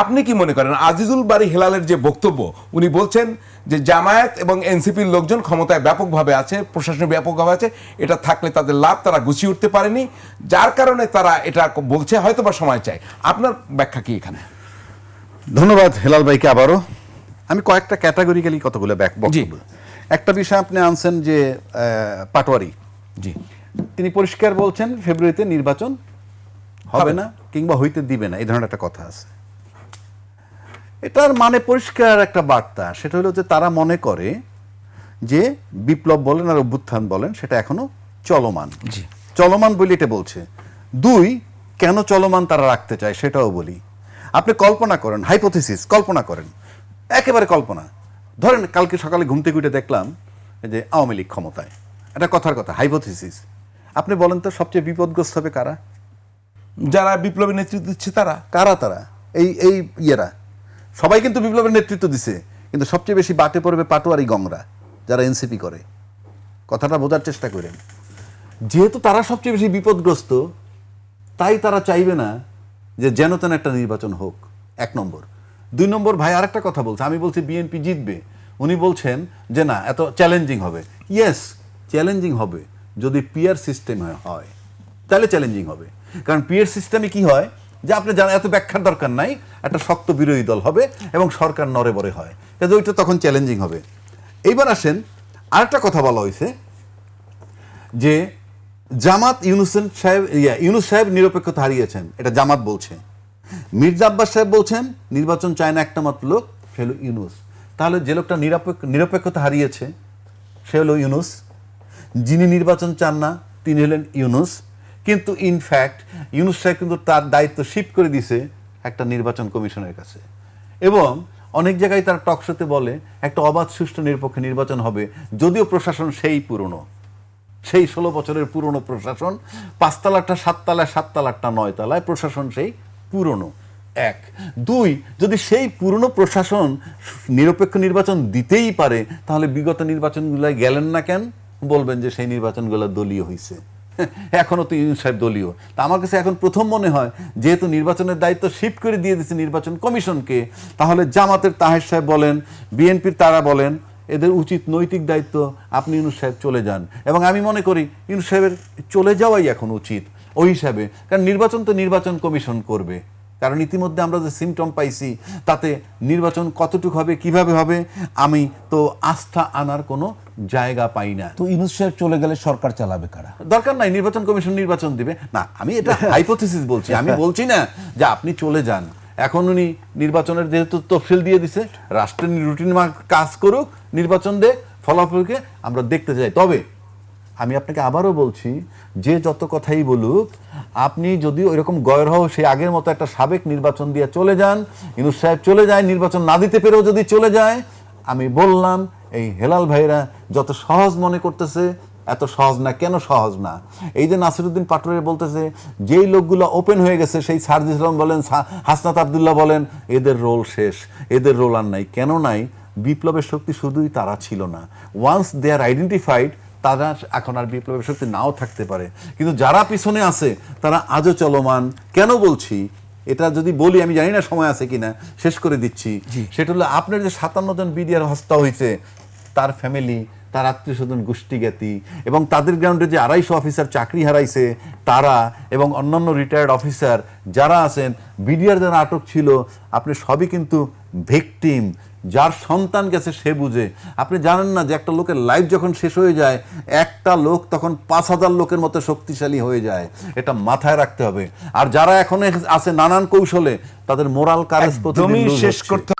আপনি কি মনে করেন আজিজুল বারী হেলালের যে বক্তব্য, উনি বলছেন যে জামায়াত এবং এনসিপির লোকজন ক্ষমতায় ব্যাপকভাবে আছে, প্রশাসনে ব্যাপকভাবে আছে, এটা থাকলে তাদের লাভ, তারা গুছিয়ে উঠতে পারেনি, যার কারণে তারা এটা বলছে, হয়তো বা সময় চায়। আপনার ব্যাখ্যা কি এখানে? ধন্যবাদ হেলাল ভাইকে আবারও। আমি কয়েকটা ক্যাটাগরিক্যালি কতগুলো বক্তব্য। একটা বিষয় আপনি আনছেন যে পাটোয়ারি, জি, তিনি পরিষ্কার বলছেন ফেব্রুয়ারিতে নির্বাচন হবে না কিংবা হইতে দিবে না, এই ধরনের একটা কথা আছে। এটার মানে পরিষ্কার একটা বার্তা, সেটা হলো যে তারা মনে করে যে বিপ্লব বলেন আর অভ্যুত্থান বলেন সেটা এখনো চলমান। জি, চলমান বলি এটা বলছে। দুই, কেন চলমান তারা রাখতে চায় সেটাও বলি। আপনি কল্পনা করেন, হাইপোথিসিস কল্পনা করেন, একেবারে কল্পনা। ধরেন কালকে সকালে ঘুম থেকে উঠে দেখলাম যে আওয়ামী লীগ ক্ষমতায়, এটা কথার কথা, হাইপোথিসিস। আপনি বলেন তো সবচেয়ে বিপদগ্রস্ত হবে কারা? যারা বিপ্লবী নেতৃত্ব দিচ্ছে তারা। কারা তারা? এই এই ইয়েরা সবাই কিন্তু বিপ্লবের নেতৃত্ব দিছে, কিন্তু সবচেয়ে বেশি বাটে পড়বে পাটোয়ারি গংরা, যারা এনসিপি করে। কথাটা বোঝার চেষ্টা করেন। যেহেতু তারা সবচেয়ে বেশি বিপদগ্রস্ত, তাই তারা চাইবে না যে যেন তেন একটা নির্বাচন হোক, এক নম্বর। দুই নম্বর, ভাই আরেকটা কথা বলছে, আমি বলছি বিএনপি জিতবে, উনি বলছেন যে না এত চ্যালেঞ্জিং হবে। ইয়েস, চ্যালেঞ্জিং হবে যদি পিয়ার সিস্টেম হয়, তাহলে চ্যালেঞ্জিং হবে। কারণ পিয়ার সিস্টেমে কি হয় যে আপনি জানেন, এত ব্যাখ্যার দরকার নাই, একটা শক্ত বিরোধী দল হবে এবং সরকার নড়ে বড়ে হয়, কিন্তু ওইটা তখন চ্যালেঞ্জিং হবে। এইবার আসেন, আরেকটা কথা বলা হয়েছে যে জামাত ইউনুস সাহেব নিরপেক্ষতা হারিয়েছেন, এটা জামাত বলছে। মির্জা আব্বাস সাহেব বলছেন নির্বাচন চায় না একটা মাত্র লোক, সে হলো ইউনুস। তাহলে যে লোকটা নিরপেক্ষতা হারিয়েছে সে হলো ইউনুস, যিনি নির্বাচন চান না তিনি হলেন ইউনুস। কিন্তু ইনফ্যাক্ট ইউনুস সাহেব কিন্তু তার দায়িত্ব শিফট করে দিছে একটা নির্বাচন কমিশনের কাছে, এবং অনেক জায়গায় তার টকশোতে বলে একটা অবাধ সুষ্ঠু নিরপেক্ষ নির্বাচন হবে, যদিও প্রশাসন সেই পুরনো, সেই 16 বছরের পুরনো প্রশাসন, 5 তলাটা 7 তলায়, 7 তলাটা 9 তলায়, প্রশাসন সেই পুরনো। এক। দুই, যদি সেই পুরনো প্রশাসন নিরপেক্ষ নির্বাচন দিতেই পারে, তাহলে বিগত নির্বাচনগুলোয় গেলেন না কেন? বলবেন যে সেই নির্বাচনগুলো দলীয় হয়েছে, এখনো তো ইউনুস সাহেব দলীয়। তা আমার কাছে এখন প্রথম মনে হয়, যেহেতু নির্বাচনের দায়িত্ব শিফট করে দিয়ে দিচ্ছে নির্বাচন কমিশনকে, তাহলে জামাতের তাহের সাহেব বলেন, বিএনপির তারা বলেন, এদের উচিত নৈতিক দায়িত্ব আপনি ইউনুস সাহেব চলে যান। এবং আমি মনে করি ইউনুস সাহেবের চলে যাওয়াই এখন উচিত ওই হিসাবে, কারণ নির্বাচন তো নির্বাচন কমিশন করবে। কারণ ইতিমধ্যে আমরা যে সিমটম পাইছি তাতে নির্বাচন কতটুকু হবে, কিভাবে হবে, আমি তো আস্থা আনার কোনো জায়গা পাই না। তো ইউনুস সাহেব চলে গেলে সরকার চালাবে কারা? দরকার নাই, নির্বাচন কমিশন নির্বাচন দিবে না। আমি এটা হাইপোথিসিস বলছি, আমি বলছি না যে আপনি চলে যান। এখন উনি নির্বাচনের যেহেতু তফসিল দিয়ে দিছে, রাষ্ট্রের রুটিন কাজ করুক, নির্বাচন দেখ, ফলাফলকে আমরা দেখতে চাই। তবে আমি আপনাকে আবারও বলছি, যে যত কথাই বলুক, আপনি যদি ওইরকম গয়রহ সেই আগের মতো একটা সাবেক নির্বাচন দিয়ে চলে যান, ইউনুস সাহেব চলে যায়, নির্বাচন না দিতে পেরেও যদি চলে যায়, আমি বললাম এই হেলাল ভাইরা যত সহজ মনে করতেছে, এত সহজ না। কেন সহজ না? এই যে নাসিরউদ্দিন পাটোয়ারি বলতেছে যেই লোকগুলো ওপেন হয়ে গেছে, সেই সারজিস আলম বলেন, হাসনাত আবদুল্লাহ বলেন, এদের রোল শেষ, এদের রোল আর নাই। কেন নাই? বিপ্লবের শক্তি শুধুই তারা ছিল না। ওয়ান্স দে আর আইডেন্টিফাইড, তারা এখন আর বিপ্লবের শক্তি নাও থাকতে পারে, কিন্তু যারা পিছনে আছে তারা আজও চলমান। কেন বলছি এটা? যদি বলি, আমি জানি না সময় আছে কিনা, শেষ করে দিচ্ছি। সেটা হলো আপনার যে 57 জন বিডিআর হত্যা হয়েছে, তার ফ্যামিলি, তার আত্মীয় স্বজন, গোষ্ঠী জ্ঞাতি, এবং তাদের গ্রাউন্ডে যে 250 অফিসার চাকরি হারাইছে তারা, এবং অন্যান্য রিটায়ার্ড অফিসার যারা আছেন, বিডিআর যারা আটক ছিল, আপনি সবই কিন্তু ভিকটিম। যার সন্তান গেছে সে বুঝে। আপনি জানেন না যে একটা লোকের লাইফ যখন শেষ হয়ে যায়, একটা লোক তখন 5000 লোকের মতো শক্তিশালী হয়ে যায়। এটা মাথায় রাখতে হবে। আর যারা এখন আছে নানান কৌশলে, তাদের মোরাল কারেজ প্রতিদিন শেষ করতে